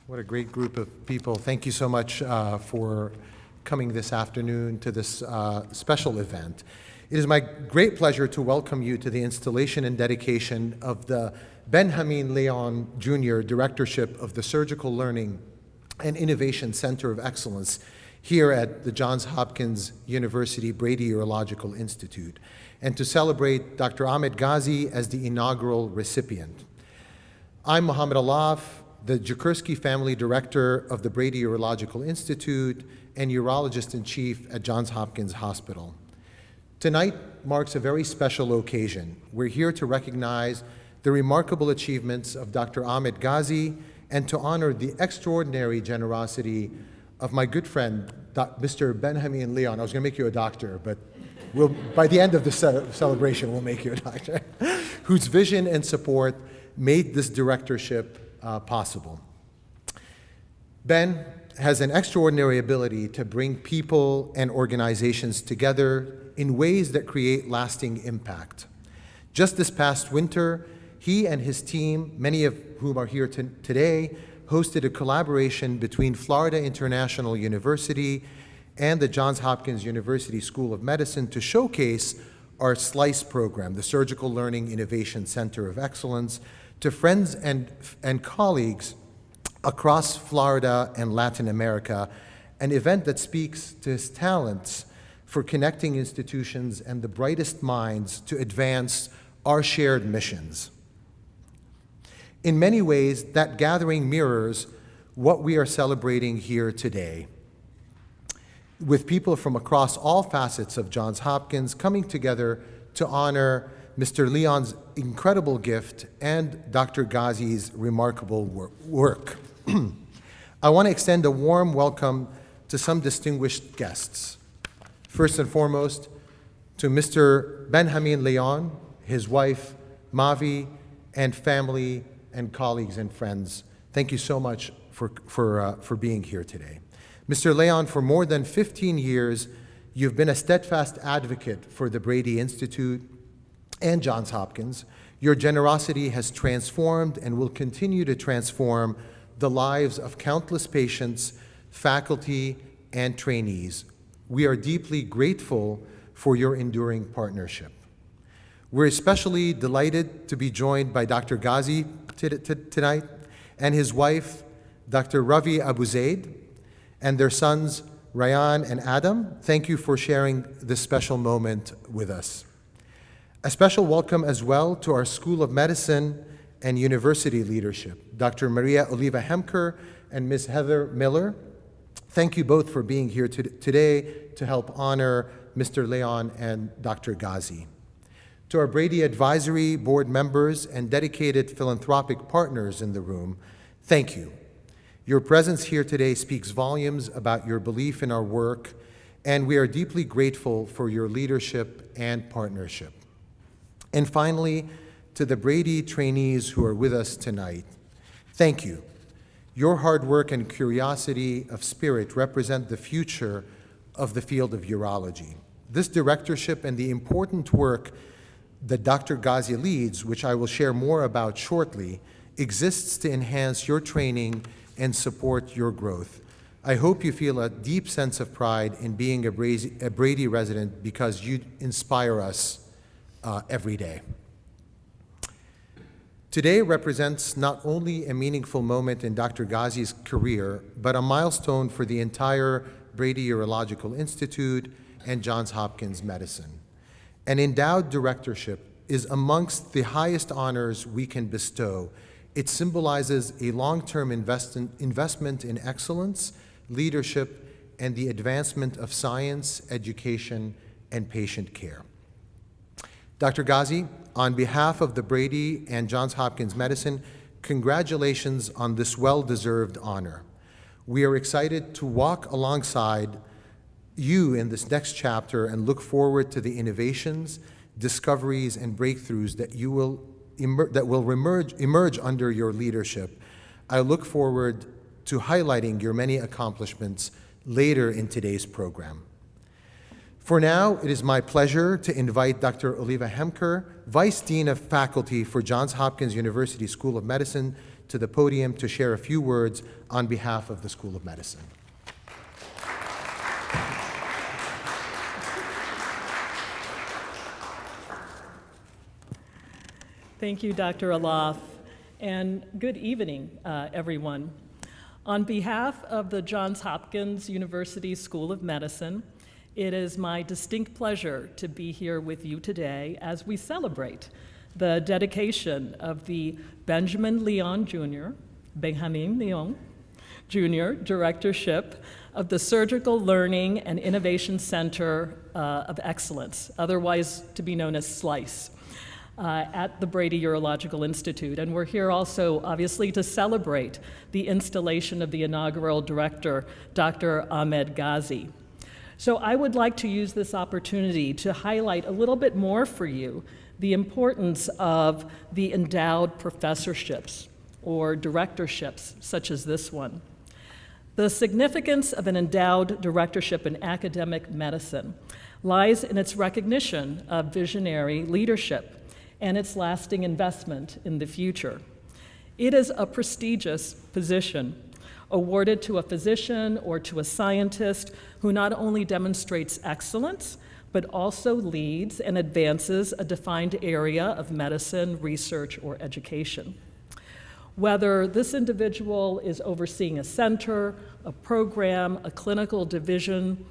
What a great group of people. Thank you so much for coming this afternoon to this special event. It is my great pleasure to welcome you to the installation and dedication of the Benjamin Leon Jr. Directorship of the Surgical Learning and Innovation Center of Excellence here at the Johns Hopkins University Brady Urological Institute, and to celebrate Dr. Ahmed Ghazi as the inaugural recipient. I'm Mohammed Alaf, the Jakursky Family Director of the Brady Urological Institute and Urologist-in-Chief at Johns Hopkins Hospital. Tonight marks a very special occasion. We're here to recognize the remarkable achievements of Dr. Ahmed Ghazi and to honor the extraordinary generosity of my good friend, Mr. Benjamin Leon. I was going to make you a doctor, but by the end of the celebration, we'll make you a doctor, whose vision and support made this directorship possible. Ben has an extraordinary ability to bring people and organizations together in ways that create lasting impact. Just this past winter, he and his team, many of whom are here today, hosted a collaboration between Florida International University and the Johns Hopkins University School of Medicine to showcase our SLICE program, the Surgical Learning Innovation Center of Excellence, to friends and colleagues across Florida and Latin America, an event that speaks to his talents for connecting institutions and the brightest minds to advance our shared missions. In many ways, that gathering mirrors what we are celebrating here today, with people from across all facets of Johns Hopkins coming together to honor Mr. Leon's incredible gift and Dr. Ghazi's remarkable work. I want to extend a warm welcome to some distinguished guests. First and foremost, to Mr. Benjamin Leon, his wife, Mavi, and family and colleagues and friends. Thank you so much for being here today. Mr. Leon, for more than 15 years, you've been a steadfast advocate for the Brady Institute and Johns Hopkins. Your generosity has transformed and will continue to transform the lives of countless patients, faculty, and trainees. We are deeply grateful for your enduring partnership. We're especially delighted to be joined by Dr. Ghazi tonight and his wife, Dr. Ravi Abu Zaid, and their sons, Ryan and Adam. Thank you for sharing this special moment with us. A special welcome as well to our School of Medicine and University leadership, Dr. Maria Oliva Hemker and Ms. Heather Miller. Thank you both for being here today to help honor Mr. Leon and Dr. Ghazi. To our Brady Advisory Board members and dedicated philanthropic partners in the room, thank you. Your presence here today speaks volumes about your belief in our work, and we are deeply grateful for your leadership and partnership. And finally, to the Brady trainees who are with us tonight, thank you. Your hard work and curiosity of spirit represent the future of the field of urology. This directorship and the important work that Dr. Ghazi leads, which I will share more about shortly, exists to enhance your training and support your growth. I hope you feel a deep sense of pride in being a Brady resident because you inspire us every day. Today represents not only a meaningful moment in Dr. Ghazi's career, but a milestone for the entire Brady Urological Institute and Johns Hopkins Medicine. An endowed directorship is amongst the highest honors we can bestow. It symbolizes a long-term investment in excellence, leadership, and the advancement of science, education, and patient care. Dr. Ghazi, on behalf of the Brady and Johns Hopkins Medicine, congratulations on this well-deserved honor. We are excited to walk alongside you in this next chapter and look forward to the innovations, discoveries, and breakthroughs that will emerge under your leadership. I look forward to highlighting your many accomplishments later in today's program. For now, it is my pleasure to invite Dr. Oliva Hemker, Vice Dean of Faculty for Johns Hopkins University School of Medicine, to the podium to share a few words on behalf of the School of Medicine. Thank you, Dr. Alaf, and good evening, everyone. On behalf of the Johns Hopkins University School of Medicine, it is my distinct pleasure to be here with you today as we celebrate the dedication of the Benjamin Leon Jr., Directorship of the Surgical Learning and Innovation Center of Excellence, otherwise to be known as SLICE, at the Brady Urological Institute. And we're here also, obviously, to celebrate the installation of the inaugural director, Dr. Ahmed Ghazi. So I would like to use this opportunity to highlight a little bit more for you the importance of the endowed professorships or directorships, such as this one. The significance of an endowed directorship in academic medicine lies in its recognition of visionary leadership and its lasting investment in the future. It is a prestigious position awarded to a physician or to a scientist who not only demonstrates excellence, but also leads and advances a defined area of medicine, research, or education. Whether this individual is overseeing a center, a program, a clinical division,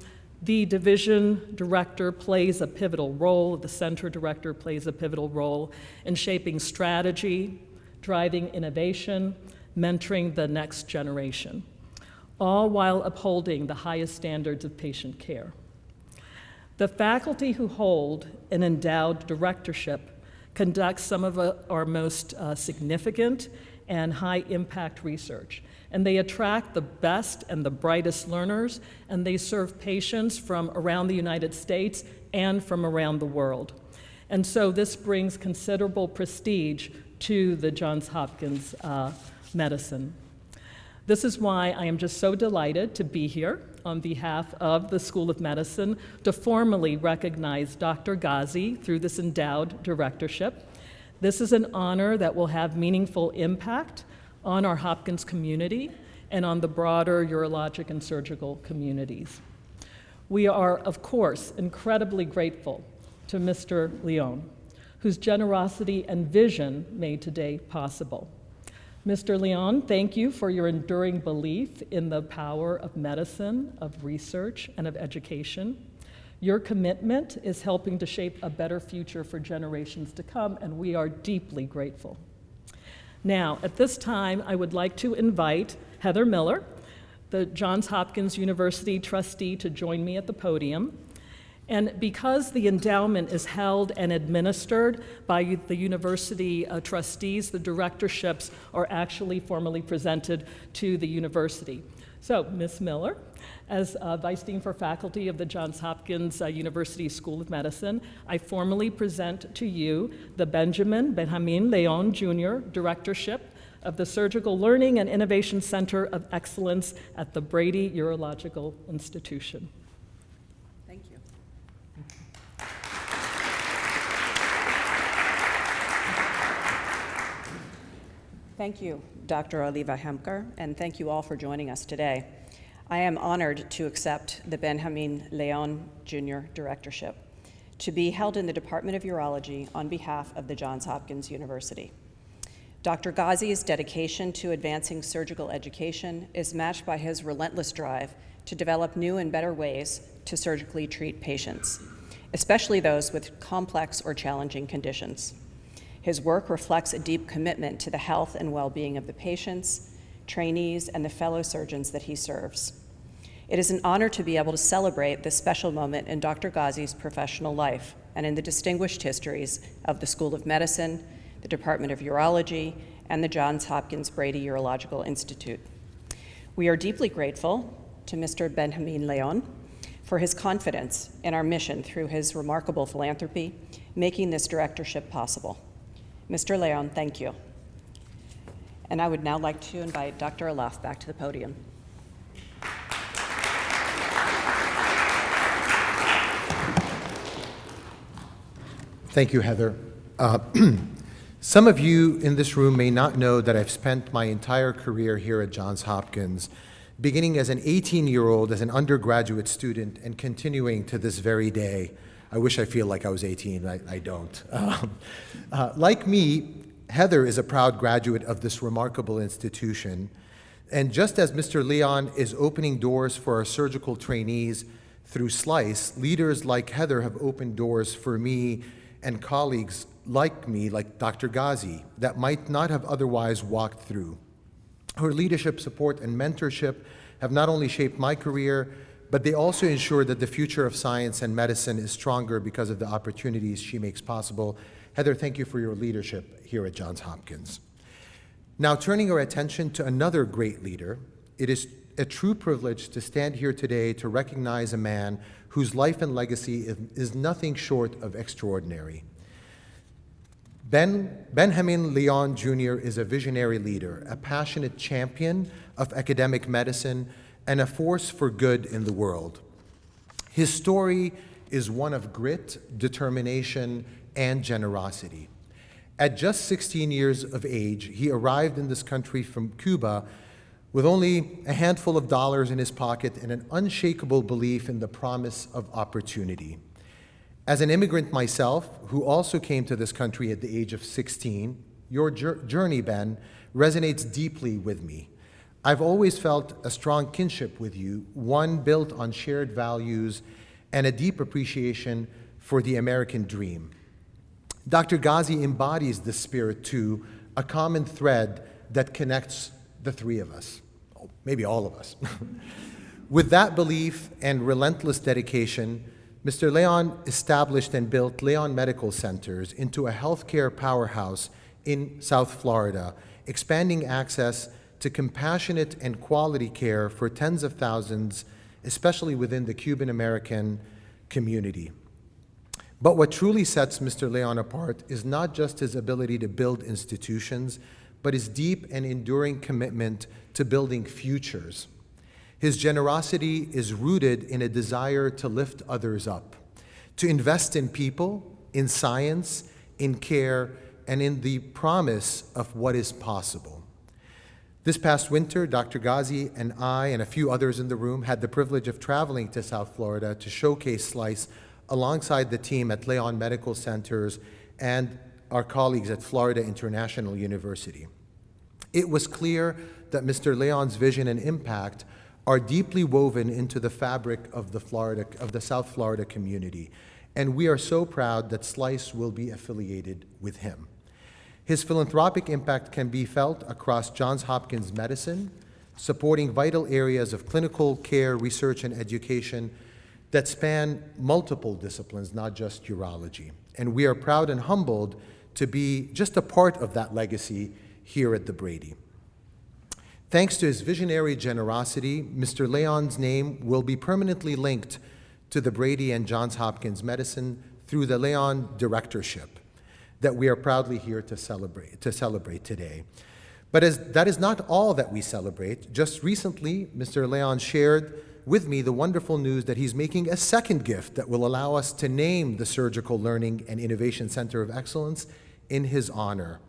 the division director plays a pivotal role, the center director plays a pivotal role in shaping strategy, driving innovation, mentoring the next generation, all while upholding the highest standards of patient care. The faculty who hold an endowed directorship conduct some of our most significant and high-impact research. And they attract the best and the brightest learners, and they serve patients from around the United States and from around the world. And so this brings considerable prestige to the Johns Hopkins Medicine. This is why I am just so delighted to be here on behalf of the School of Medicine to formally recognize Dr. Ghazi through this endowed directorship. This is an honor that will have meaningful impact on our Hopkins community and on the broader urologic and surgical communities. We are, of course, incredibly grateful to Mr. Leon, whose generosity and vision made today possible. Mr. Leon, thank you for your enduring belief in the power of medicine, of research, and of education. Your commitment is helping to shape a better future for generations to come, and we are deeply grateful. Now, at this time, I would like to invite Heather Miller, the Johns Hopkins University trustee, to join me at the podium. And because the endowment is held and administered by the university trustees, the directorships are actually formally presented to the university. So, Ms. Miller, as Vice Dean for Faculty of the Johns Hopkins University School of Medicine, I formally present to you the Benjamin Leon Jr. Directorship of the Surgical Learning and Innovation Center of Excellence at the Brady Urological Institution. Thank you. Thank you, Dr. Oliva Hemker, and thank you all for joining us today. I am honored to accept the Benjamin Leon Jr. Directorship to be held in the Department of Urology on behalf of the Johns Hopkins University. Dr. Ghazi's dedication to advancing surgical education is matched by his relentless drive to develop new and better ways to surgically treat patients, especially those with complex or challenging conditions. His work reflects a deep commitment to the health and well-being of the patients, trainees, and the fellow surgeons that he serves. It is an honor to be able to celebrate this special moment in Dr. Ghazi's professional life and in the distinguished histories of the School of Medicine, the Department of Urology, and the Johns Hopkins Brady Urological Institute. We are deeply grateful to Mr. Benjamin Leon for his confidence in our mission through his remarkable philanthropy, making this directorship possible. Mr. Leon, thank you. And I would now like to invite Dr. Alaf back to the podium. Thank you, Heather. Some of you in this room may not know that I've spent my entire career here at Johns Hopkins, beginning as an 18-year-old as an undergraduate student and continuing to this very day. I wish I feel like I was 18, I don't. Like me, Heather is a proud graduate of this remarkable institution. And just as Mr. Leon is opening doors for our surgical trainees through SLICE, leaders like Heather have opened doors for me and colleagues like me, like Dr. Ghazi, that might not have otherwise walked through. Her leadership, support, and mentorship have not only shaped my career, but they also ensure that the future of science and medicine is stronger because of the opportunities she makes possible. Heather, thank you for your leadership here at Johns Hopkins. Now, turning our attention to another great leader, it is a true privilege to stand here today to recognize a man whose life and legacy is nothing short of extraordinary. Benjamin Leon Jr. is a visionary leader, a passionate champion of academic medicine, and a force for good in the world. His story is one of grit, determination, and generosity. At just 16 years of age, he arrived in this country from Cuba with only a handful of dollars in his pocket and an unshakable belief in the promise of opportunity. As an immigrant myself, who also came to this country at the age of 16, your journey, Ben, resonates deeply with me. I've always felt a strong kinship with you, one built on shared values and a deep appreciation for the American dream. Dr. Ghazi embodies this spirit too, a common thread that connects the three of us, maybe all of us. With that belief and relentless dedication, Mr. Leon established and built Leon Medical Centers into a healthcare powerhouse in South Florida, expanding access to compassionate and quality care for tens of thousands, especially within the Cuban American community. But what truly sets Mr. Leon apart is not just his ability to build institutions, but his deep and enduring commitment to building futures. His generosity is rooted in a desire to lift others up, to invest in people, in science, in care, and in the promise of what is possible. This past winter, Dr. Ghazi and I and a few others in the room had the privilege of traveling to South Florida to showcase SLICE alongside the team at Leon Medical Centers and our colleagues at Florida International University. It was clear that Mr. Leon's vision and impact are deeply woven into the fabric of the South Florida community, and we are so proud that SLICE will be affiliated with him. His philanthropic impact can be felt across Johns Hopkins medicine, supporting vital areas of clinical care, research, and education that span multiple disciplines, not just urology. And we are proud and humbled to be just a part of that legacy here at the Brady. Thanks to his visionary generosity, Mr. Leon's name will be permanently linked to the Brady and Johns Hopkins Medicine through the Leon Directorship that we are proudly here to celebrate today. But that is not all that we celebrate. Just recently, Mr. Leon shared with me the wonderful news that he's making a second gift that will allow us to name the Surgical Learning and Innovation Center of Excellence in his honor.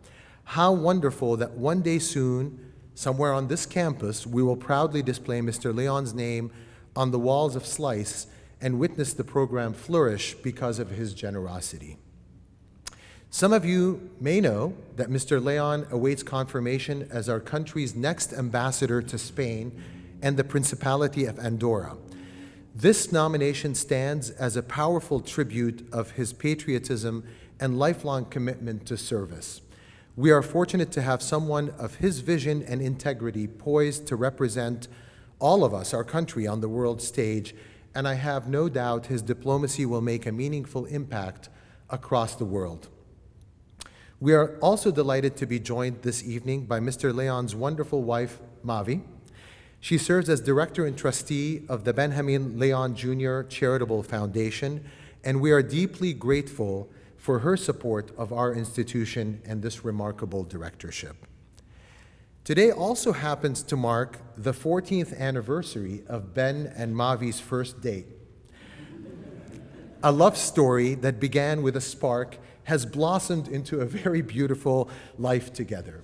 How wonderful that one day soon, somewhere on this campus, we will proudly display Mr. Leon's name on the walls of SLICE and witness the program flourish because of his generosity. Some of you may know that Mr. Leon awaits confirmation as our country's next ambassador to Spain and the Principality of Andorra. This nomination stands as a powerful tribute of his patriotism and lifelong commitment to service. We are fortunate to have someone of his vision and integrity poised to represent all of us, our country, on the world stage, and I have no doubt his diplomacy will make a meaningful impact across the world. We are also delighted to be joined this evening by Mr. Leon's wonderful wife, Mavi. She serves as director and trustee of the Benjamin Leon Jr. Charitable Foundation, and we are deeply grateful for her support of our institution and this remarkable directorship. Today also happens to mark the 14th anniversary of Ben and Mavi's first date. A love story that began with a spark has blossomed into a very beautiful life together.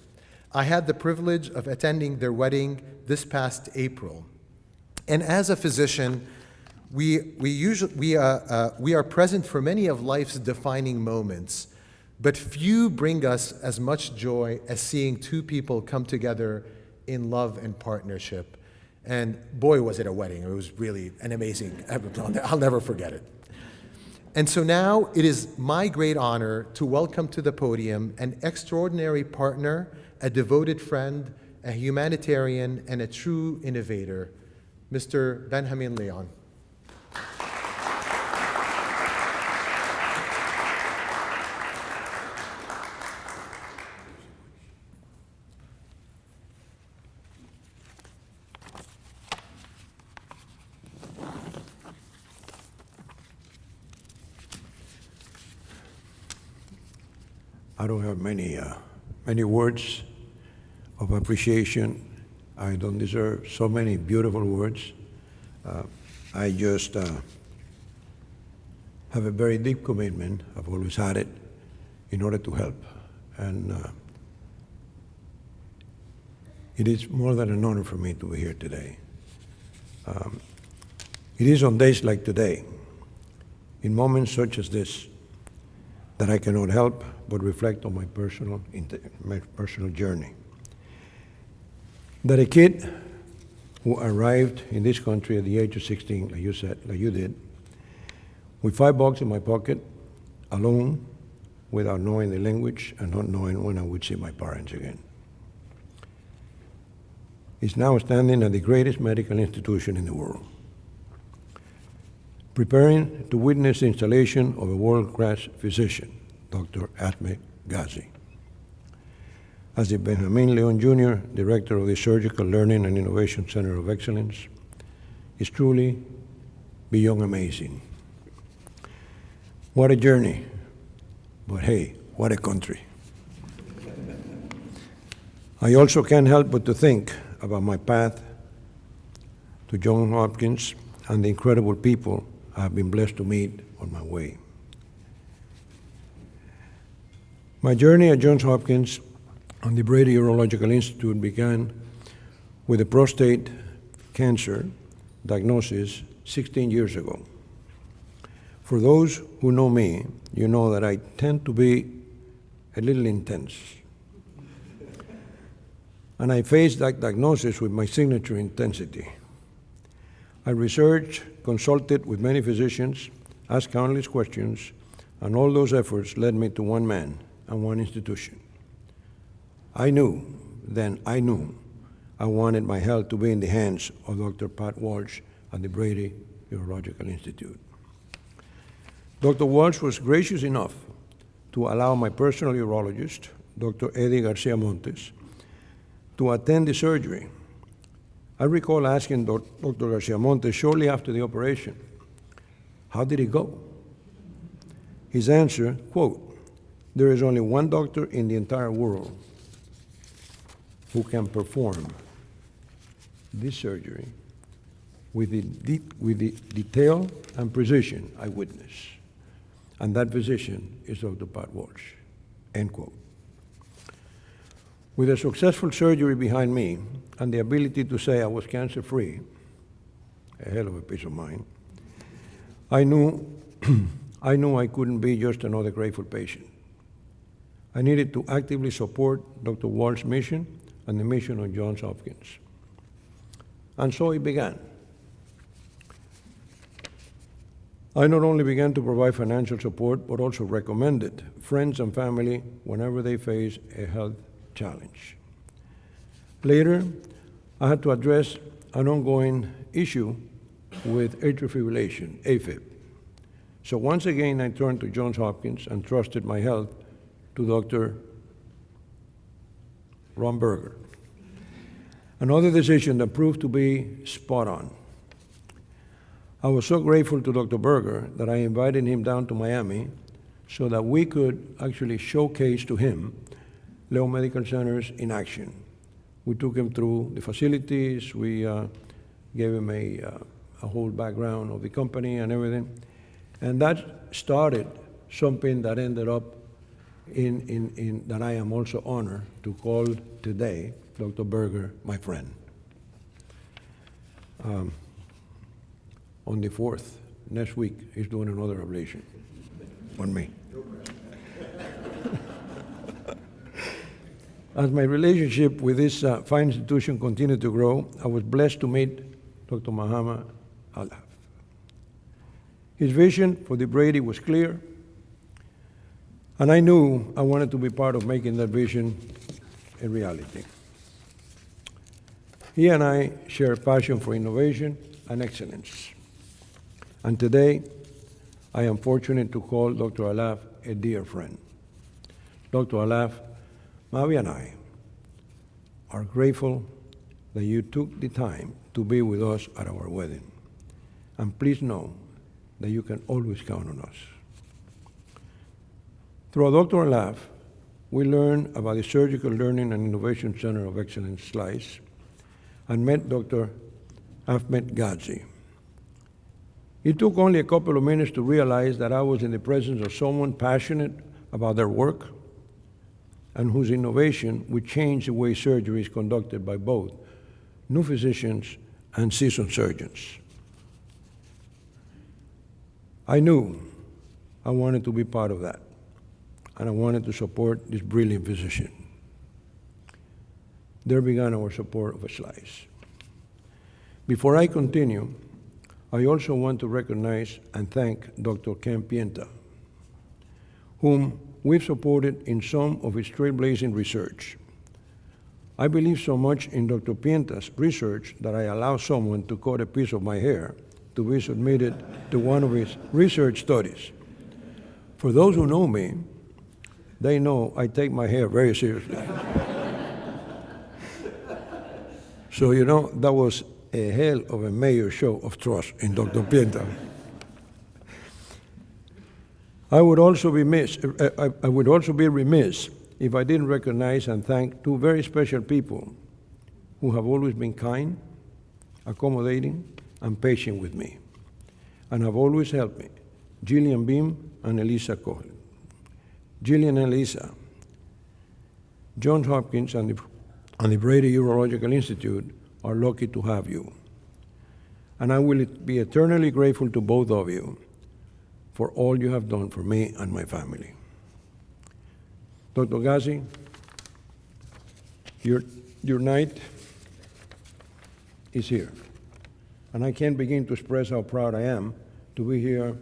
I had the privilege of attending their wedding this past April. And as a physician, we are present for many of life's defining moments, but few bring us as much joy as seeing two people come together in love and partnership. And boy, was it a wedding. It was really an amazing, I'll never forget it. And so now it is my great honor to welcome to the podium an extraordinary partner, a devoted friend, a humanitarian, and a true innovator, Mr. Benjamin Leon. I don't have many words of appreciation. I don't deserve so many beautiful words. I just have a very deep commitment. I've always had it in order to help. And it is more than an honor for me to be here today. It is on days like today, in moments such as this, that I cannot help but reflect on my personal journey. That a kid who arrived in this country at the age of 16, like you said, like you did, with $5 in my pocket, alone, without knowing the language and not knowing when I would see my parents again, is now standing at the greatest medical institution in the world, preparing to witness the installation of a world-class physician, Dr. Ahmed Ghazi. As the Benjamin Leon Jr., Director of the Surgical Learning and Innovation Center of Excellence, is truly beyond amazing. What a journey, but hey, what a country. I also can't help but to think about my path to Johns Hopkins and the incredible people I have been blessed to meet on my way. My journey at Johns Hopkins and the Brady Urological Institute began with a prostate cancer diagnosis 16 years ago. For those who know me, you know that I tend to be a little intense. And I faced that diagnosis with my signature intensity. I researched, consulted with many physicians, asked countless questions, and all those efforts led me to one man and one institution. I knew I wanted my health to be in the hands of Dr. Pat Welch at the Brady Urological Institute. Dr. Welch was gracious enough to allow my personal urologist, Dr. Eddie Garcia-Montes, to attend the surgery. I recall asking Dr. Garcia-Montes shortly after the operation, how did it go? His answer, quote, "There is only one doctor in the entire world who can perform this surgery with the detail and precision I witnessed, and that physician is Dr. Pat Welch," end quote. With a successful surgery behind me and the ability to say I was cancer-free, a hell of a peace of mind, I knew I couldn't be just another grateful patient. I needed to actively support Dr. Welch's mission and the mission of Johns Hopkins. And so it began. I not only began to provide financial support, but also recommended friends and family whenever they face a health challenge. Later, I had to address an ongoing issue with atrial fibrillation, AFib. So once again, I turned to Johns Hopkins and trusted my health to Dr. Ron Berger. Another decision that proved to be spot on. I was so grateful to Dr. Berger that I invited him down to Miami so that we could actually showcase to him Leon Medical Centers in action. We took him through the facilities, we gave him a whole background of the company and everything, and that started something that ended up that I am also honored to call today Dr. Berger my friend. On the 4th, next week, he's doing another ablation on me. As my relationship with this fine institution continued to grow, I was blessed to meet Dr. Muhammad Alaf. His vision for the Brady was clear, and I knew I wanted to be part of making that vision a reality. He and I share a passion for innovation and excellence. And today, I am fortunate to call Dr. Alaf a dear friend. Dr. Alaf, Mavi and I are grateful that you took the time to be with us at our wedding. And please know that you can always count on us. Through Dr. Alaf, we learned about the Surgical Learning and Innovation Center of Excellence, SLICE, and met Dr. Ahmed Ghazi. It took only a couple of minutes to realize that I was in the presence of someone passionate about their work and whose innovation would change the way surgery is conducted by both new physicians and seasoned surgeons. I knew I wanted to be part of that, and I wanted to support this brilliant physician. There began our support of SLICE. Before I continue, I also want to recognize and thank Dr. Ken Pienta, whom we've supported in some of his trailblazing research. I believe so much in Dr. Pienta's research that I allow someone to cut a piece of my hair to be submitted to one of his research studies. For those who know me, they know I take my hair very seriously. So, you know, that was a hell of a major show of trust in Dr. Pienta. I would also be remiss if I didn't recognize and thank two very special people who have always been kind, accommodating, and patient with me, and have always helped me, Gillian Beam and Elisa Cohen. Gillian and Elisa, Johns Hopkins and the Brady Urological Institute are lucky to have you. And I will be eternally grateful to both of you for all you have done for me and my family. Dr. Ghazi, your night is here. And I can't begin to express how proud I am to be here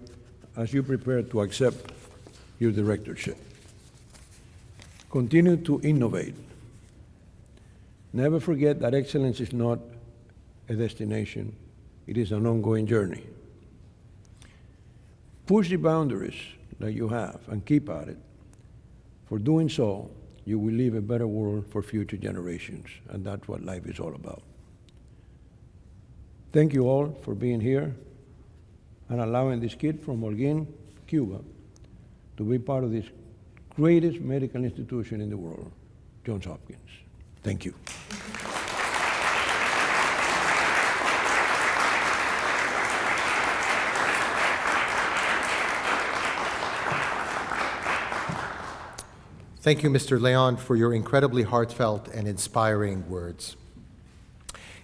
as you prepare to accept your directorship. Continue to innovate. Never forget that excellence is not a destination, it is an ongoing journey. Push the boundaries that you have and keep at it. For doing so, you will leave a better world for future generations, and that's what life is all about. Thank you all for being here and allowing this kid from Holguín, Cuba, to be part of this greatest medical institution in the world, Johns Hopkins. Thank you. Thank you, Mr. Leon, for your incredibly heartfelt and inspiring words.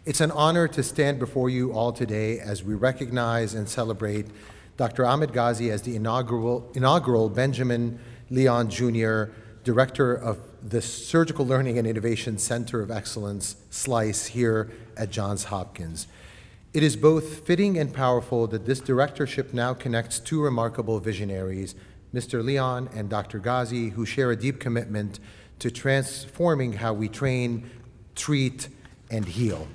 It's an honor to stand before you all today as we recognize and celebrate Dr. Ahmed Ghazi as the inaugural Benjamin Leon Jr. Director of the Surgical Learning and Innovation Center of Excellence, SLICE, here at Johns Hopkins. It is both fitting and powerful that this directorship now connects two remarkable visionaries, Mr. Leon and Dr. Ghazi, who share a deep commitment to transforming how we train, treat, and heal.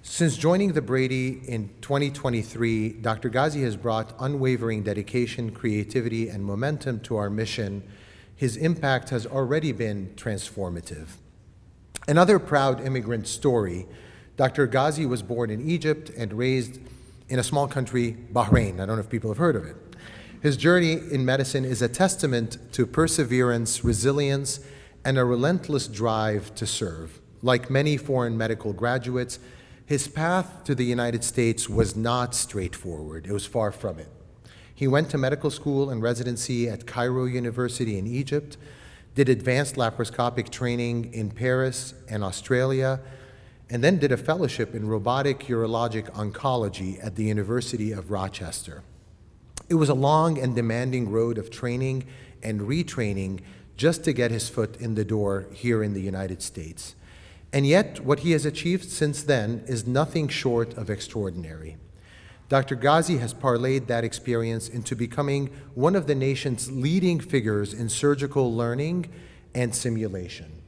Since joining the Brady in 2023, Dr. Ghazi has brought unwavering dedication, creativity, and momentum to our mission. His impact has already been transformative. Another proud immigrant story, Dr. Ghazi was born in Egypt and raised in a small country, Bahrain. I don't know if people have heard of it. His journey in medicine is a testament to perseverance, resilience, and a relentless drive to serve. Like many foreign medical graduates, his path to the United States was not straightforward. It was far from it. He went to medical school and residency at Cairo University in Egypt, did advanced laparoscopic training in Paris and Australia, and then did a fellowship in robotic urologic oncology at the University of Rochester. It was a long and demanding road of training and retraining just to get his foot in the door here in the United States. And yet, what he has achieved since then is nothing short of extraordinary. Dr. Ghazi has parlayed that experience into becoming one of the nation's leading figures in surgical learning and simulation.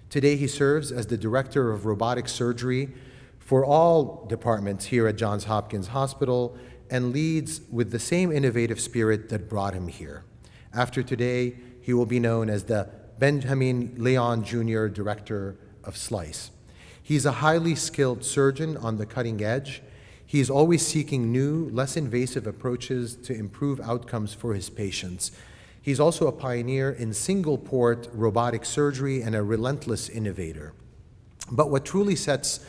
Today, he serves as the Director of Robotic Surgery for all departments here at Johns Hopkins Hospital and leads with the same innovative spirit that brought him here. After today, he will be known as the Benjamin Leon Jr. Director of Slice. He's a highly skilled surgeon on the cutting edge. He's always seeking new, less invasive approaches to improve outcomes for his patients. He's also a pioneer in single-port robotic surgery and a relentless innovator. But what truly sets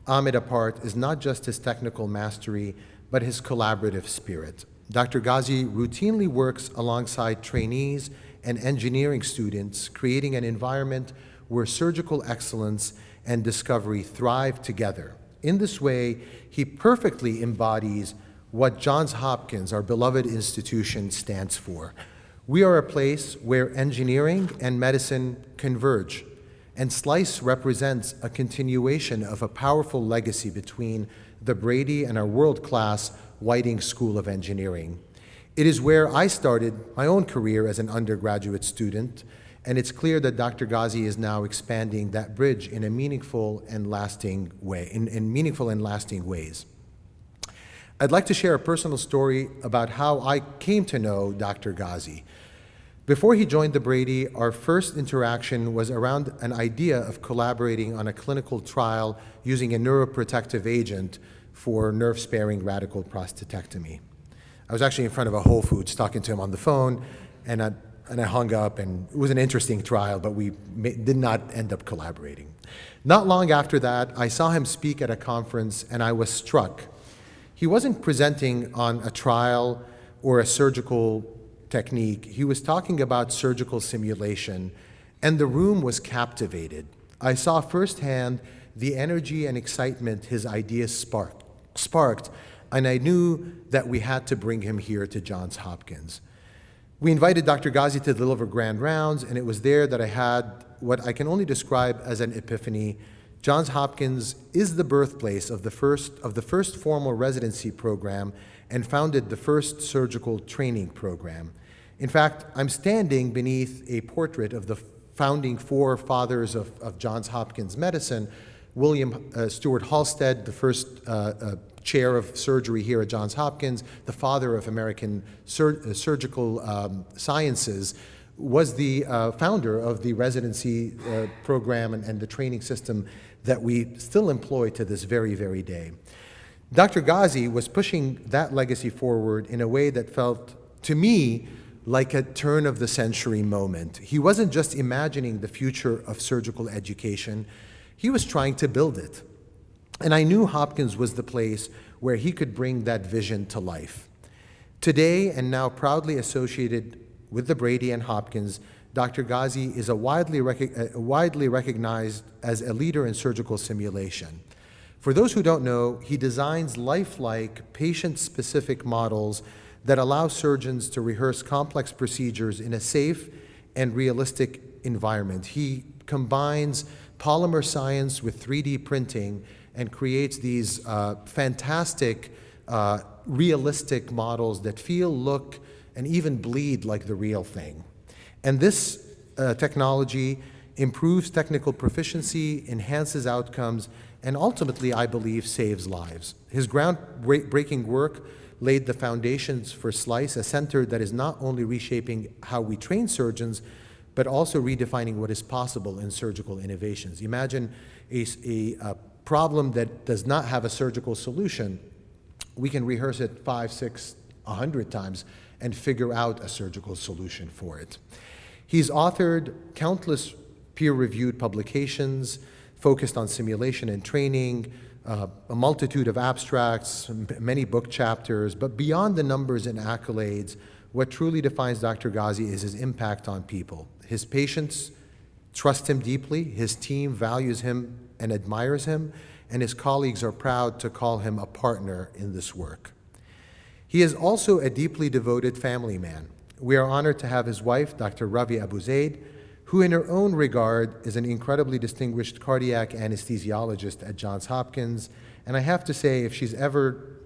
Ahmed apart is not just his technical mastery, but his collaborative spirit. Dr. Ghazi routinely works alongside trainees and engineering students, creating an environment where surgical excellence and discovery thrive together. In this way, he perfectly embodies what Johns Hopkins, our beloved institution, stands for. We are a place where engineering and medicine converge, and Slice represents a continuation of a powerful legacy between the Brady and our world-class Whiting School of Engineering. It is where I started my own career as an undergraduate student, and it's clear that Dr. Ghazi is now expanding that bridge in a meaningful and lasting way, in meaningful and lasting ways. I'd like to share a personal story about how I came to know Dr. Ghazi. Before he joined the Brady, our first interaction was around an idea of collaborating on a clinical trial using a neuroprotective agent for nerve-sparing radical prostatectomy. I was actually in front of a Whole Foods talking to him on the phone, and I hung up, and it was an interesting trial, but we did not end up collaborating. Not long after that, I saw him speak at a conference, and I was struck. He wasn't presenting on a trial or a surgical technique. He was talking about surgical simulation, and the room was captivated. I saw firsthand the energy and excitement his ideas sparked, and I knew that we had to bring him here to Johns Hopkins. We invited Dr. Ghazi to deliver grand rounds, and it was there that I had what I can only describe as an epiphany. Johns Hopkins is the birthplace of the first formal residency program and founded the first surgical training program. In fact, I'm standing beneath a portrait of the founding four fathers of Johns Hopkins medicine: William Stewart Halstead, the first chair of surgery here at Johns Hopkins, the father of American surgical sciences, was the founder of the residency program and the training system that we still employ to this very, very day. Dr. Ghazi was pushing that legacy forward in a way that felt, to me, like a turn-of-the-century moment. He wasn't just imagining the future of surgical education, he was trying to build it. And I knew Hopkins was the place where he could bring that vision to life. Today, and now proudly associated with the Brady and Hopkins, Dr. Ghazi is widely recognized as a leader in surgical simulation. For those who don't know, he designs lifelike, patient-specific models that allow surgeons to rehearse complex procedures in a safe and realistic environment. He combines polymer science with 3D printing and creates these fantastic, realistic models that feel, look, and even bleed like the real thing. And this technology improves technical proficiency, enhances outcomes, and ultimately, I believe, saves lives. His groundbreaking work laid the foundations for Slice, a center that is not only reshaping how we train surgeons, but also redefining what is possible in surgical innovations. Imagine a problem that does not have a surgical solution. We can rehearse it 5, 6, 100 times and figure out a surgical solution for it. He's authored countless peer-reviewed publications focused on simulation and training, a multitude of abstracts, many book chapters, but beyond the numbers and accolades, what truly defines Dr. Ghazi is his impact on people. His patients trust him deeply, his team values him and admires him, and his colleagues are proud to call him a partner in this work. He is also a deeply devoted family man. We are honored to have his wife, Dr. Ravi Abu Zaid, who in her own regard is an incredibly distinguished cardiac anesthesiologist at Johns Hopkins. And I have to say, if she's ever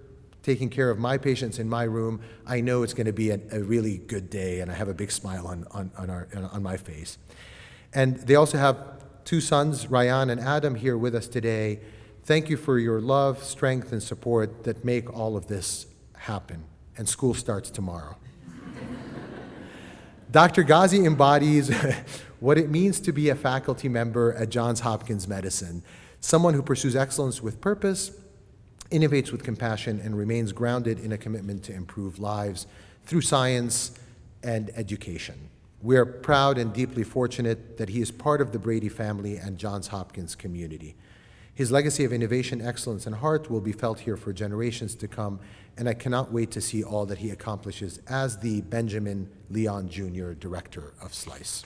taking care of my patients in my room, I know it's going to be a really good day, and I have a big smile on my face. And they also have two sons, Ryan and Adam, here with us today. Thank you for your love, strength, and support that make all of this happen. And school starts tomorrow. Dr. Ghazi embodies what it means to be a faculty member at Johns Hopkins Medicine, someone who pursues excellence with purpose, innovates with compassion, and remains grounded in a commitment to improve lives through science and education. We are proud and deeply fortunate that he is part of the Brady family and Johns Hopkins community. His legacy of innovation, excellence, and heart will be felt here for generations to come, and I cannot wait to see all that he accomplishes as the Benjamin Leon Jr. Director of SLICE.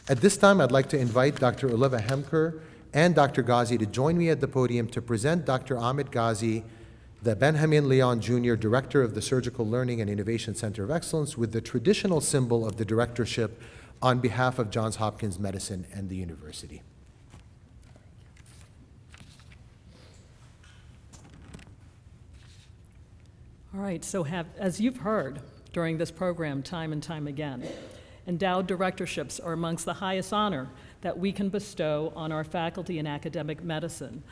At this time, I'd like to invite Dr. Oliva Hemker and Dr. Ghazi to join me at the podium to present Dr. Ahmed Ghazi, the Benjamin Leon Jr. Director of the Surgical Learning and Innovation Center of Excellence, with the traditional symbol of the directorship on behalf of Johns Hopkins Medicine and the university. All right, so as you've heard during this program time and time again, endowed directorships are amongst the highest honor that we can bestow on our faculty in academic medicine.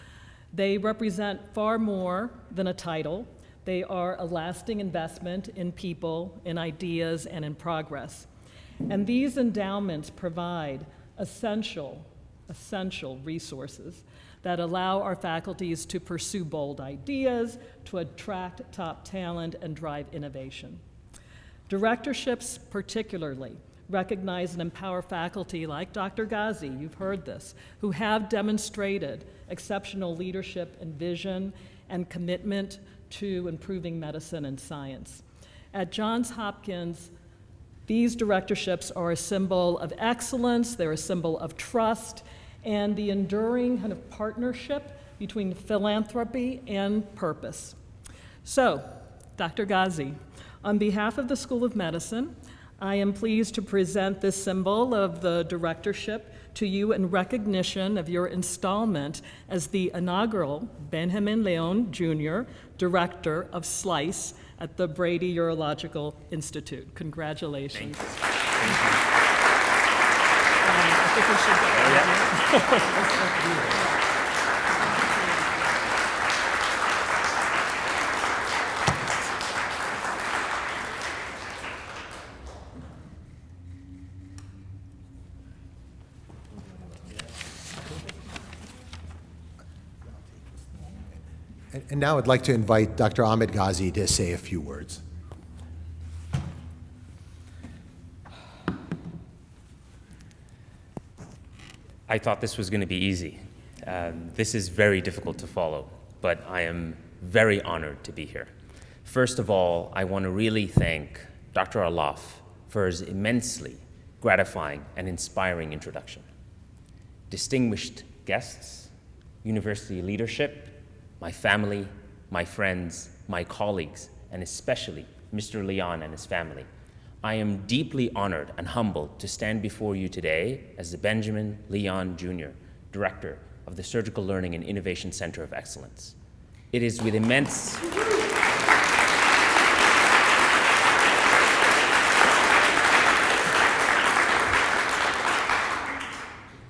They represent far more than a title. They are a lasting investment in people, in ideas, and in progress. And these endowments provide essential resources that allow our faculties to pursue bold ideas, to attract top talent, and drive innovation. Directorships particularly recognize and empower faculty like Dr. Ghazi, you've heard this, who have demonstrated exceptional leadership and vision and commitment to improving medicine and science. At Johns Hopkins, these directorships are a symbol of excellence, they're a symbol of trust, and the enduring kind of partnership between philanthropy and purpose. So, Dr. Ghazi, on behalf of the School of Medicine, I am pleased to present this symbol of the directorship to you in recognition of your installment as the inaugural Benjamin Leon Jr. Director of SLICE at the Brady Urological Institute. Congratulations. Thank you. I think we should go. And now I'd like to invite Dr. Ahmed Ghazi to say a few words. I thought this was going to be easy. This is very difficult to follow, but I am very honored to be here. First of all, I want to really thank Dr. Alaf for his immensely gratifying and inspiring introduction. Distinguished guests, university leadership, my family, my friends, my colleagues, and especially Mr. Leon and his family, I am deeply honored and humbled to stand before you today as the Benjamin Leon Jr. Director of the Surgical Learning and Innovation Center of Excellence. It is with immense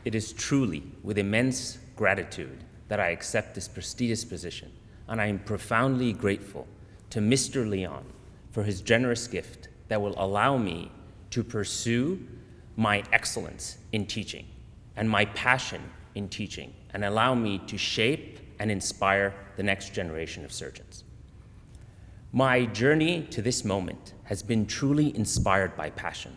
It is truly with immense gratitude that I accept this prestigious position, and I am profoundly grateful to Mr. Leon for his generous gift that will allow me to pursue my excellence in teaching and my passion in teaching, and allow me to shape and inspire the next generation of surgeons. My journey to this moment has been truly inspired by passion,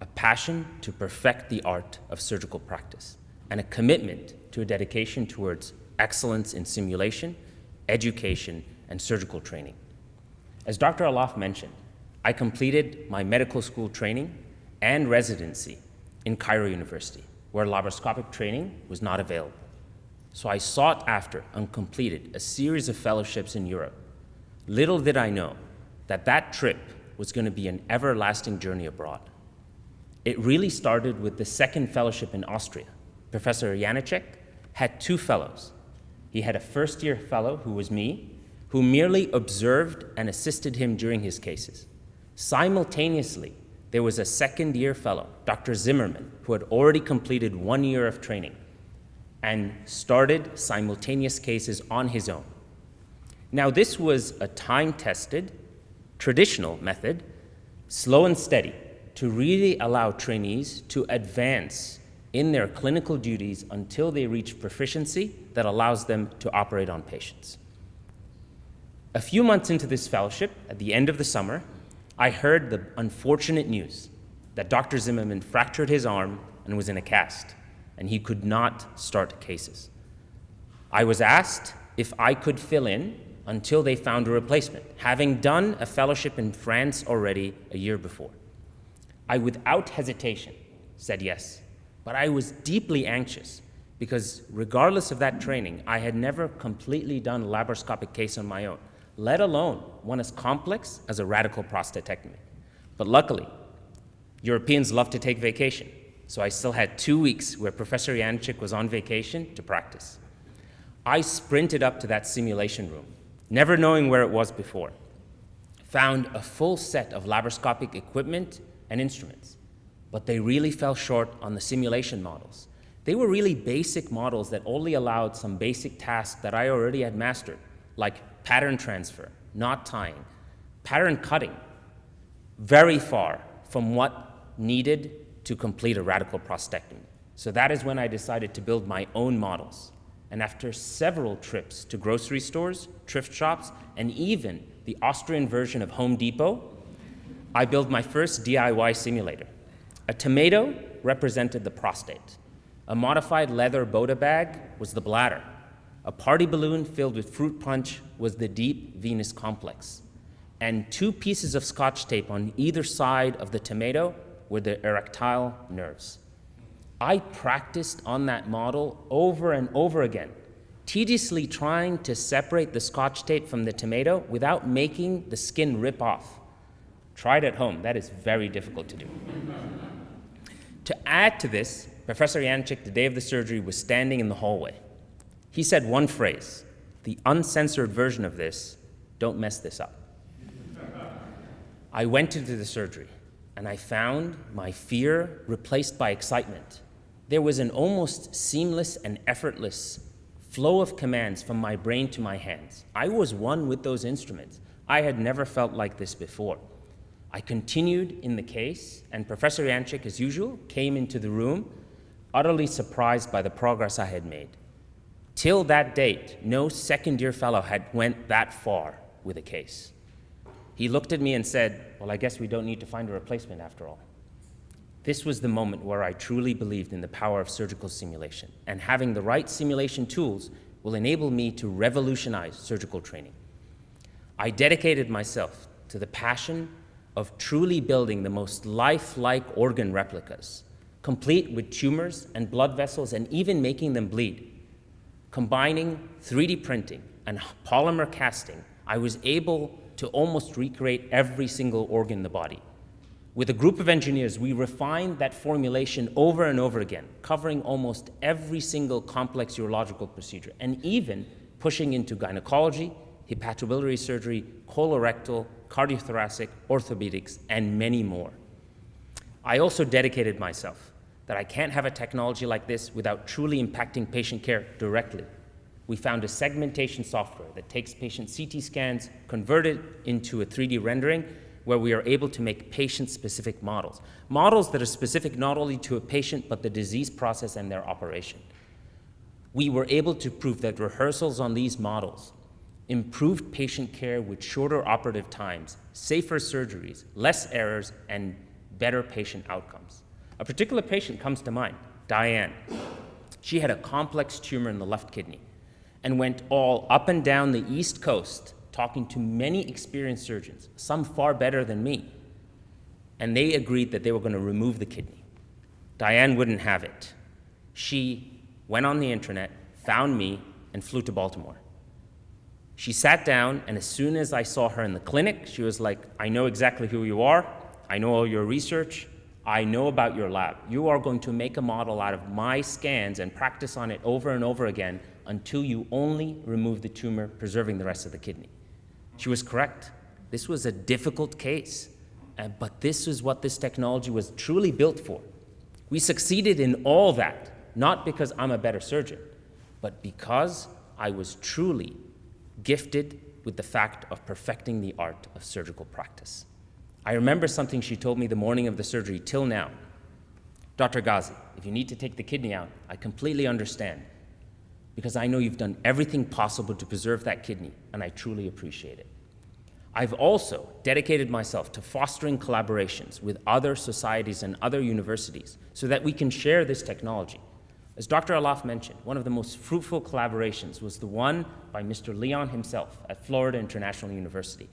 a passion to perfect the art of surgical practice, and a commitment to a dedication towards excellence in simulation, education, and surgical training. As Dr. Alaf mentioned, I completed my medical school training and residency in Cairo University, where laparoscopic training was not available. So I sought after and completed a series of fellowships in Europe. Little did I know that that trip was going to be an everlasting journey abroad. It really started with the second fellowship in Austria. Professor Janicek had two fellows. He had a first-year fellow, who was me, who merely observed and assisted him during his cases. Simultaneously, there was a second-year fellow, Dr. Zimmerman, who had already completed 1 year of training and started simultaneous cases on his own. Now, this was a time-tested, traditional method, slow and steady, to really allow trainees to advance in their clinical duties until they reach proficiency that allows them to operate on patients. A few months into this fellowship, at the end of the summer, I heard the unfortunate news that Dr. Zimmerman fractured his arm and was in a cast, and he could not start cases. I was asked if I could fill in until they found a replacement, having done a fellowship in France already a year before. I, without hesitation, said yes, but I was deeply anxious because regardless of that training, I had never completely done a laparoscopic case on my own, let alone one as complex as a radical prostatectomy. But luckily, Europeans love to take vacation, so I still had 2 weeks where Professor Janicek was on vacation to practice. I sprinted up to that simulation room, never knowing where it was before, found a full set of laparoscopic equipment and instruments, but they really fell short on the simulation models. They were really basic models that only allowed some basic tasks that I already had mastered, like pattern transfer, knot tying, pattern cutting, very far from what needed to complete a radical prostatectomy. So that is when I decided to build my own models. And after several trips to grocery stores, thrift shops, and even the Austrian version of Home Depot, I built my first DIY simulator. A tomato represented the prostate. A modified leather Boda bag was the bladder. A party balloon filled with fruit punch was the deep venous complex. And 2 pieces of Scotch tape on either side of the tomato were the erectile nerves. I practiced on that model over and over again, tediously trying to separate the Scotch tape from the tomato without making the skin rip off. Try it at home. That is very difficult to do. To add to this, Professor Janicek, the day of the surgery, was standing in the hallway. He said one phrase, the uncensored version of this, "Don't mess this up." I went into the surgery, and I found my fear replaced by excitement. There was an almost seamless and effortless flow of commands from my brain to my hands. I was one with those instruments. I had never felt like this before. I continued in the case, and Professor Janicek, as usual, came into the room, utterly surprised by the progress I had made. Till that date, no second-year fellow had went that far with a case. He looked at me and said, "Well, I guess we don't need to find a replacement after all." This was the moment where I truly believed in the power of surgical simulation, and having the right simulation tools will enable me to revolutionize surgical training. I dedicated myself to the passion of truly building the most lifelike organ replicas, complete with tumors and blood vessels and even making them bleed. Combining 3D printing and polymer casting, I was able to almost recreate every single organ in the body. With a group of engineers, we refined that formulation over and over again, covering almost every single complex urological procedure, and even pushing into gynecology, hepatobiliary surgery, colorectal, cardiothoracic, orthopedics, and many more. I also dedicated myself that I can't have a technology like this without truly impacting patient care directly. We found a segmentation software that takes patient CT scans, convert it into a 3D rendering, where we are able to make patient-specific models. Models that are specific not only to a patient, but the disease process and their operation. We were able to prove that rehearsals on these models improved patient care with shorter operative times, safer surgeries, less errors, and better patient outcomes. A particular patient comes to mind, Diane. She had a complex tumor in the left kidney. and went all up and down the East Coast talking to many experienced surgeons, some far better than me, and they agreed that they were going to remove the kidney. Diane wouldn't have it. She went on the internet, found me, and flew to Baltimore. She sat down, and as soon as I saw her in the clinic, she was like, I know exactly who you are. I know all your research. I know about your lab. You are going to make a model out of my scans and practice on it over and over again until you only remove the tumor, preserving the rest of the kidney. She was correct. This was a difficult case, but this is what this technology was truly built for. We succeeded in all that, not because I'm a better surgeon, but because I was truly gifted with the fact of perfecting the art of surgical practice. I remember something she told me the morning of the surgery till now. Dr. Ghazi, if you need to take the kidney out, I completely understand, because I know you've done everything possible to preserve that kidney, and I truly appreciate it. I've also dedicated myself to fostering collaborations with other societies and other universities so that we can share this technology. As Dr. Alaf mentioned, one of the most fruitful collaborations was the one by Mr. Leon himself at Florida International University.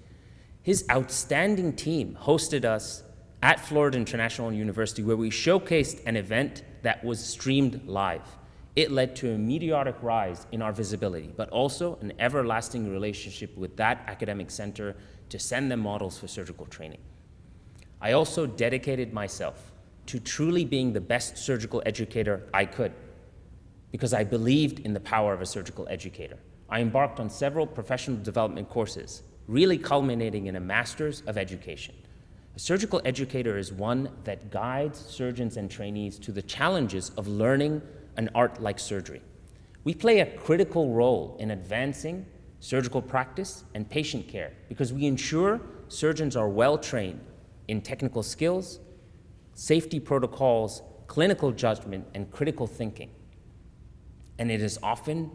His outstanding team hosted us at Florida International University, where we showcased an event that was streamed live. It led to a meteoric rise in our visibility, but also an everlasting relationship with that academic center to send them models for surgical training. I also dedicated myself to truly being the best surgical educator I could, because I believed in the power of a surgical educator. I embarked on several professional development courses, really culminating in a master's of education. A surgical educator is one that guides surgeons and trainees to the challenges of learning an art like surgery. We play a critical role in advancing surgical practice and patient care because we ensure surgeons are well trained in technical skills, safety protocols, clinical judgment, and critical thinking. And it is often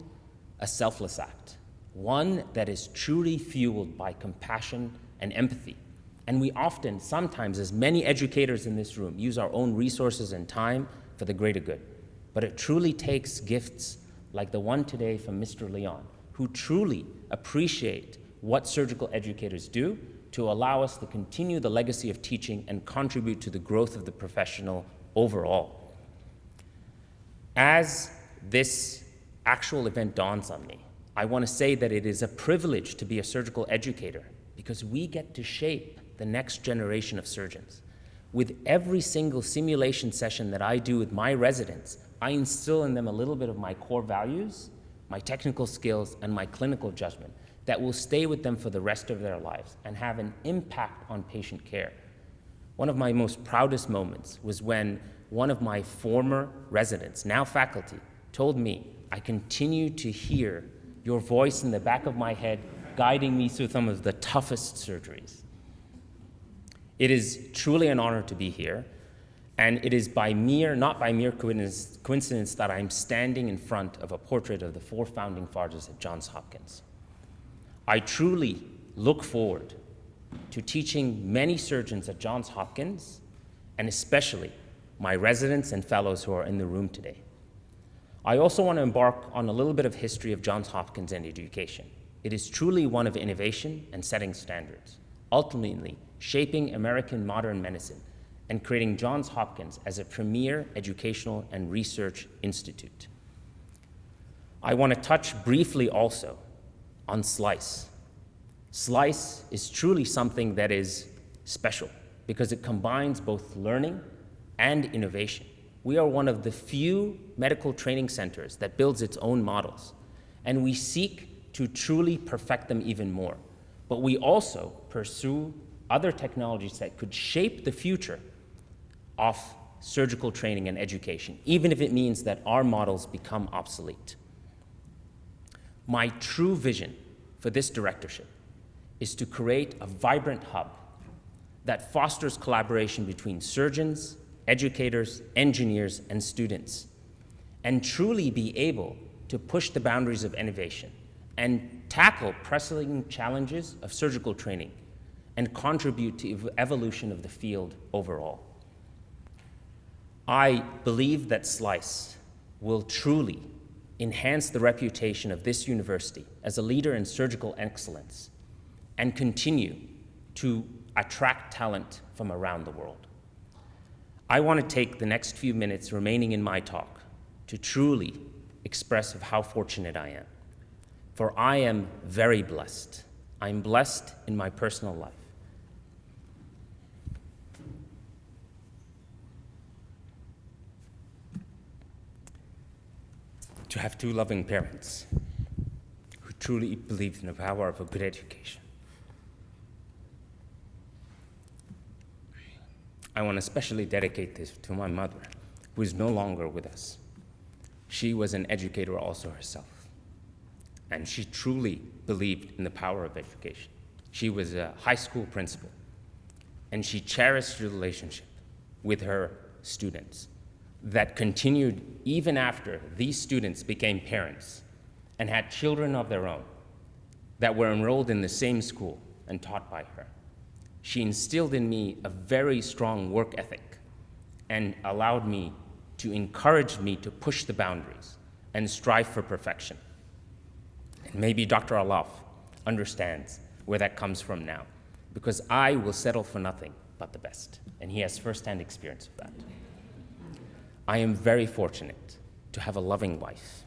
a selfless act, one that is truly fueled by compassion and empathy. And we often, sometimes, as many educators in this room, use our own resources and time for the greater good. But it truly takes gifts like the one today from Mr. Leon, who truly appreciate what surgical educators do to allow us to continue the legacy of teaching and contribute to the growth of the professional overall. As this actual event dawns on me, I want to say that it is a privilege to be a surgical educator because we get to shape the next generation of surgeons. With every single simulation session that I do with my residents, I instill in them a little bit of my core values, my technical skills, and my clinical judgment that will stay with them for the rest of their lives and have an impact on patient care. One of my most proudest moments was when one of my former residents, now faculty, told me, I continue to hear your voice in the back of my head guiding me through some of the toughest surgeries. It is truly an honor to be here, and it is not by mere coincidence that I'm standing in front of a portrait of the 4 founding fathers at Johns Hopkins. I truly look forward to teaching many surgeons at Johns Hopkins, and especially my residents and fellows who are in the room today. I also want to embark on a little bit of history of Johns Hopkins and education. It is truly one of innovation and setting standards, ultimately shaping American modern medicine and creating Johns Hopkins as a premier educational and research institute. I want to touch briefly also on SLICE. SLICE is truly something that is special because it combines both learning and innovation. We are one of the few medical training centers that builds its own models, and we seek to truly perfect them even more. But we also pursue other technologies that could shape the future of surgical training and education, even if it means that our models become obsolete. My true vision for this directorship is to create a vibrant hub that fosters collaboration between surgeons, educators, engineers, and students, and truly be able to push the boundaries of innovation and tackle pressing challenges of surgical training and contribute to evolution of the field overall. I believe that SLICE will truly enhance the reputation of this university as a leader in surgical excellence, and continue to attract talent from around the world. I want to take the next few minutes remaining in my talk to truly express of how fortunate I am. For I am very blessed. I'm blessed in my personal life. To have two loving parents who truly believed in the power of a good education. I want to especially dedicate this to my mother, who is no longer with us. She was an educator also herself, and she truly believed in the power of education. She was a high school principal, and she cherished the relationship with her students that continued even after these students became parents and had children of their own that were enrolled in the same school and taught by her. She instilled in me a very strong work ethic and allowed me to encourage me to push the boundaries and strive for perfection. And maybe Dr. Alaf understands where that comes from now, because I will settle for nothing but the best, and he has firsthand experience of that. I am very fortunate to have a loving wife.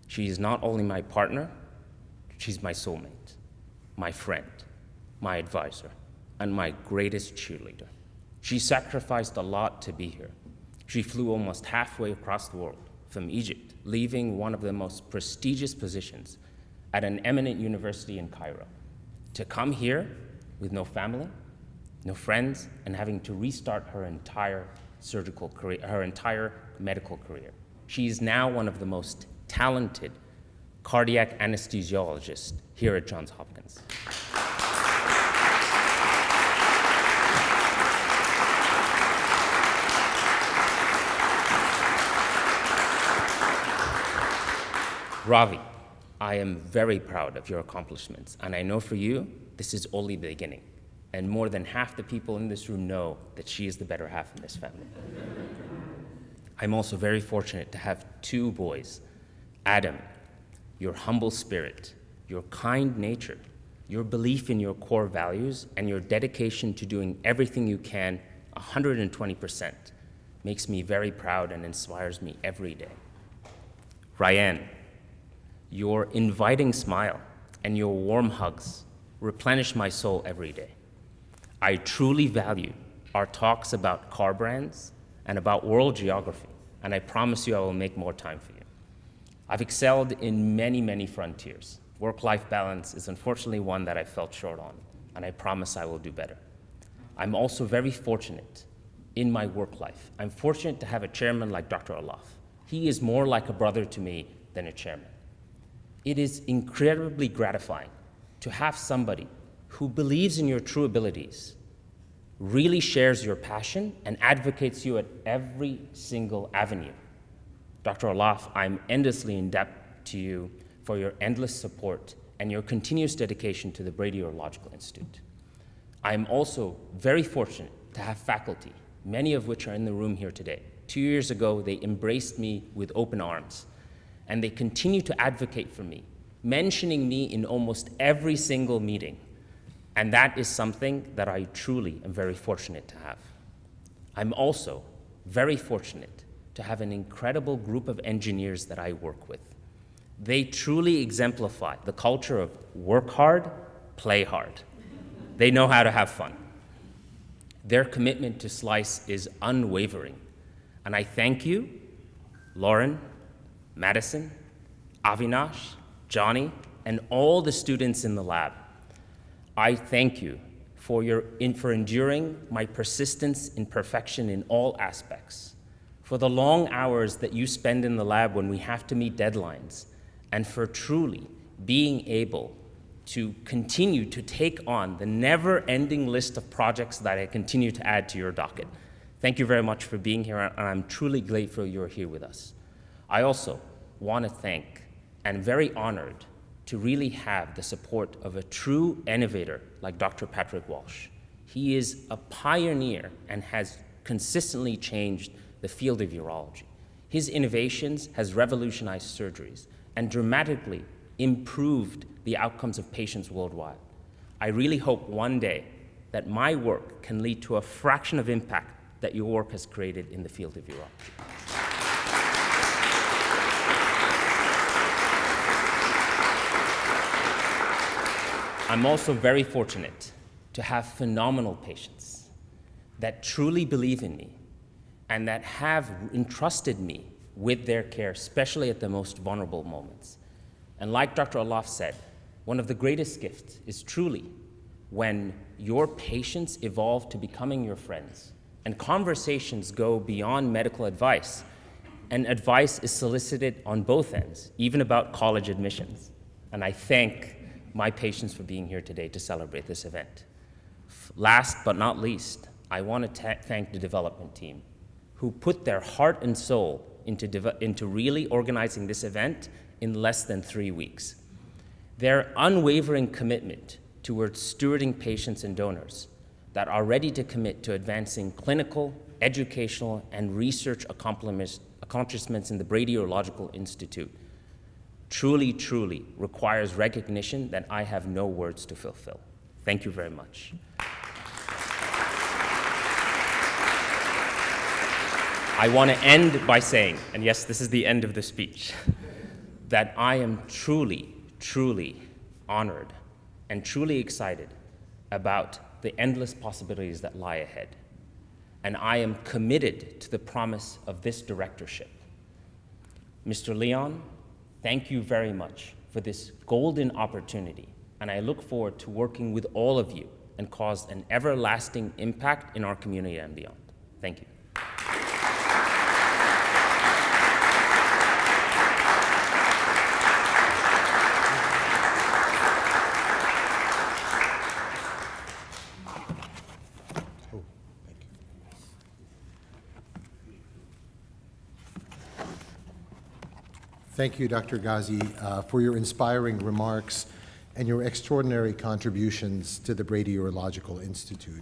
She is not only my partner, she's my soulmate, my friend, my advisor, and my greatest cheerleader. She sacrificed a lot to be here. She flew almost halfway across the world from Egypt, leaving one of the most prestigious positions at an eminent university in Cairo, to come here with no family, no friends, and having to restart her entire surgical career, her entire medical career. She is now one of the most talented cardiac anesthesiologists here at Johns Hopkins. Ravi, I am very proud of your accomplishments, and I know for you, this is only the beginning. And more than half the people in this room know that she is the better half in this family. I'm also very fortunate to have two boys. Adam, your humble spirit, your kind nature, your belief in your core values, and your dedication to doing everything you can 120% makes me very proud and inspires me every day. Ryan, your inviting smile and your warm hugs replenish my soul every day. I truly value our talks about car brands and about world geography, and I promise you I will make more time for you. I've excelled in many, many frontiers. Work-life balance is unfortunately one that I felt short on, and I promise I will do better. I'm also very fortunate in my work life. I'm fortunate to have a chairman like Dr. Alaf. He is more like a brother to me than a chairman. It is incredibly gratifying to have somebody who believes in your true abilities, really shares your passion, and advocates you at every single avenue. Dr. Alaf, I'm endlessly in debt to you for your endless support and your continuous dedication to the Brady Urological Institute. I'm also very fortunate to have faculty, many of which are in the room here today. 2 years ago, they embraced me with open arms, and they continue to advocate for me, mentioning me in almost every single meeting. And that is something that I truly am very fortunate to have. I'm also very fortunate to have an incredible group of engineers that I work with. They truly exemplify the culture of work hard, play hard. They know how to have fun. Their commitment to SLICE is unwavering. And I thank you, Lauren, Madison, Avinash, Johnny, and all the students in the lab. I thank you for enduring my persistence in perfection in all aspects, for the long hours that you spend in the lab when we have to meet deadlines, and for truly being able to continue to take on the never-ending list of projects that I continue to add to your docket. Thank you very much for being here, and I'm truly grateful you're here with us. I also want to thank and very honored to really have the support of a true innovator like Dr. Patrick Walsh. He is a pioneer and has consistently changed the field of urology. His innovations has revolutionized surgeries and dramatically improved the outcomes of patients worldwide. I really hope one day that my work can lead to a fraction of impact that your work has created in the field of urology. I'm also very fortunate to have phenomenal patients that truly believe in me and that have entrusted me with their care, especially at the most vulnerable moments. And like Dr. Alaf said, one of the greatest gifts is truly when your patients evolve to becoming your friends and conversations go beyond medical advice and advice is solicited on both ends, even about college admissions. And I thank my patients for being here today to celebrate this event. Last but not least, I want to thank the development team who put their heart and soul into really organizing this event in less than 3 weeks. Their unwavering commitment towards stewarding patients and donors that are ready to commit to advancing clinical, educational, and research accomplishments in the Brady Urological Institute truly, truly requires recognition that I have no words to fulfill. Thank you very much. I want to end by saying, and yes, this is the end of the speech, that I am truly, truly honored and truly excited about the endless possibilities that lie ahead. And I am committed to the promise of this directorship. Mr. Leon, thank you very much for this golden opportunity, and I look forward to working with all of you and cause an everlasting impact in our community and beyond. Thank you. Thank you, Dr. Ghazi, for your inspiring remarks and your extraordinary contributions to the Brady Urological Institute.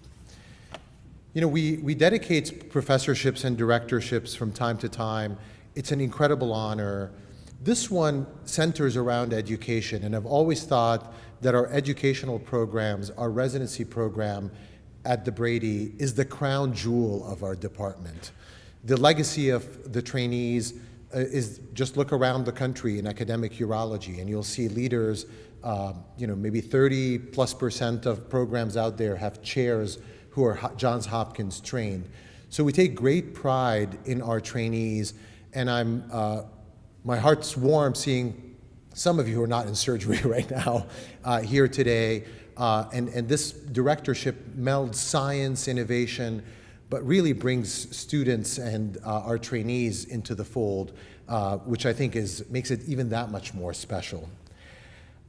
You know, we dedicate professorships and directorships from time to time. It's an incredible honor. This one centers around education, and I've always thought that our educational programs, our residency program at the Brady is the crown jewel of our department. The legacy of the trainees is just look around the country in academic urology and you'll see leaders, maybe 30+% of programs out there have chairs who are Johns Hopkins trained. So we take great pride in our trainees, and my heart's warm seeing some of you who are not in surgery right now here today. And this directorship melds science, innovation, but really brings students and our trainees into the fold, which I think makes it even that much more special.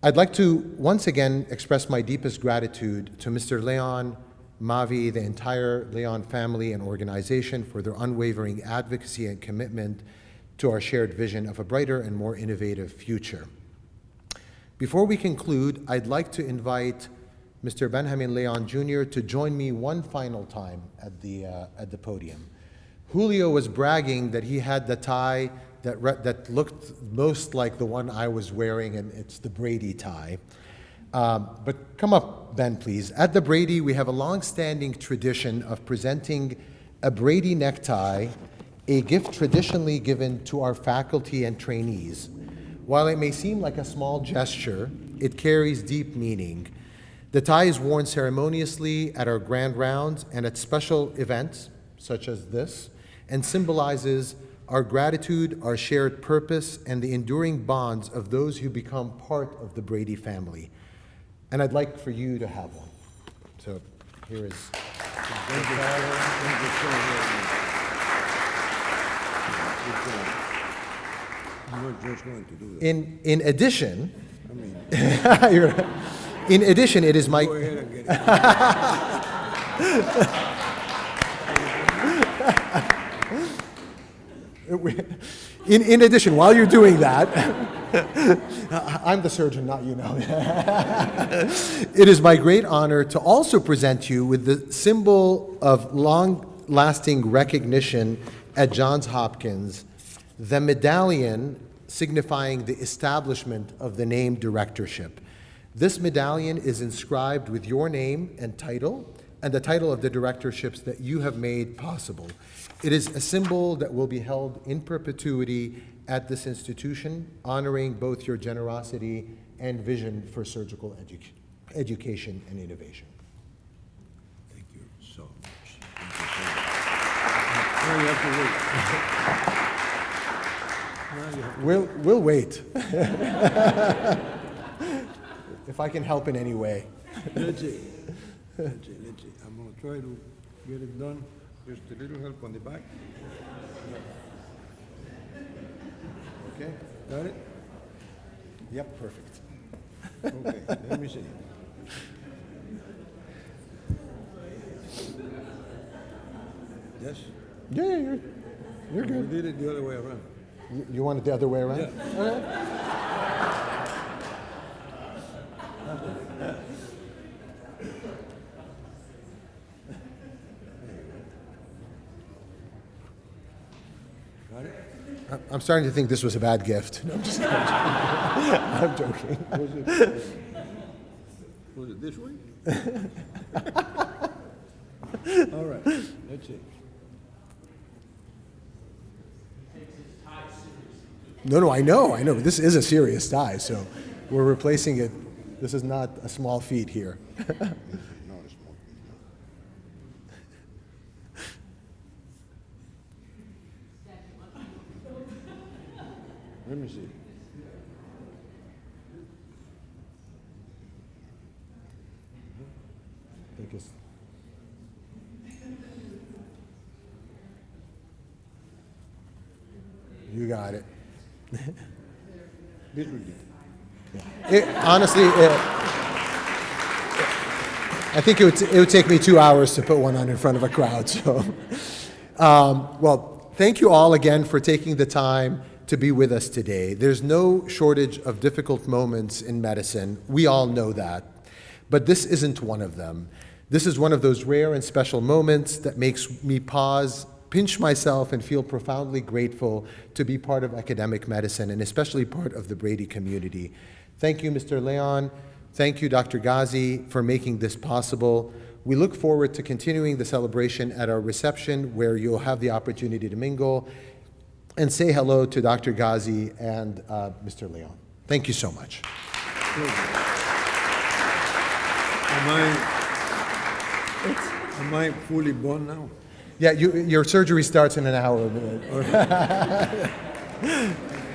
I'd like to once again express my deepest gratitude to Mr. Leon, Mavi, the entire Leon family and organization for their unwavering advocacy and commitment to our shared vision of a brighter and more innovative future. Before we conclude, I'd like to invite Mr. Benjamin Leon Jr. to join me one final time at the podium. Julio was bragging that he had the tie that looked most like the one I was wearing, and it's the Brady tie. But come up, Ben, please. At the Brady, we have a long-standing tradition of presenting a Brady necktie, a gift traditionally given to our faculty and trainees. While it may seem like a small gesture, it carries deep meaning. The tie is worn ceremoniously at our grand rounds and at special events, such as this, and symbolizes our gratitude, our shared purpose, and the enduring bonds of those who become part of the Brady family. And I'd like for you to have one. So here is. You were just going to do that. In addition, in addition, it is my. Go ahead and get it. In addition, while you're doing that, I'm the surgeon, not you now. It is my great honor to also present you with the symbol of long-lasting recognition at Johns Hopkins, the medallion signifying the establishment of the name directorship. This medallion is inscribed with your name and title, and the title of the directorships that you have made possible. It is a symbol that will be held in perpetuity at this institution, honoring both your generosity and vision for surgical education and innovation. Thank you so much. Now you have to wait. We'll wait. If I can help in any way. Let's see. Let's see. I'm going to try to get it done. Just a little help on the back. Okay. Got it? Yep, perfect. Okay, let me see. Yes? Yeah, you're We good. did it the other way around. You want it the other way around? Yeah. Okay. Got it? I'm starting to think this was a bad gift. No, I'm just kidding. I'm joking. Was it this way? All right, let's see. No, I know. This is a serious tie, so we're replacing it. This is not a small feat here. Not a small thing. Let me see. I think it's- You got it. This would be. Honestly, I think it would take me 2 hours to put one on in front of a crowd. So, well, thank you all again for taking the time to be with us today. There's no shortage of difficult moments in medicine. We all know that. But this isn't one of them. This is one of those rare and special moments that makes me pause, pinch myself, and feel profoundly grateful to be part of academic medicine, and especially part of the Brady community. Thank you, Mr. Leon. Thank you, Dr. Ghazi, for making this possible. We look forward to continuing the celebration at our reception, where you'll have the opportunity to mingle and say hello to Dr. Ghazi and Mr. Leon. Thank you so much. Am I fully born now? Yeah, your surgery starts in an hour. Thank you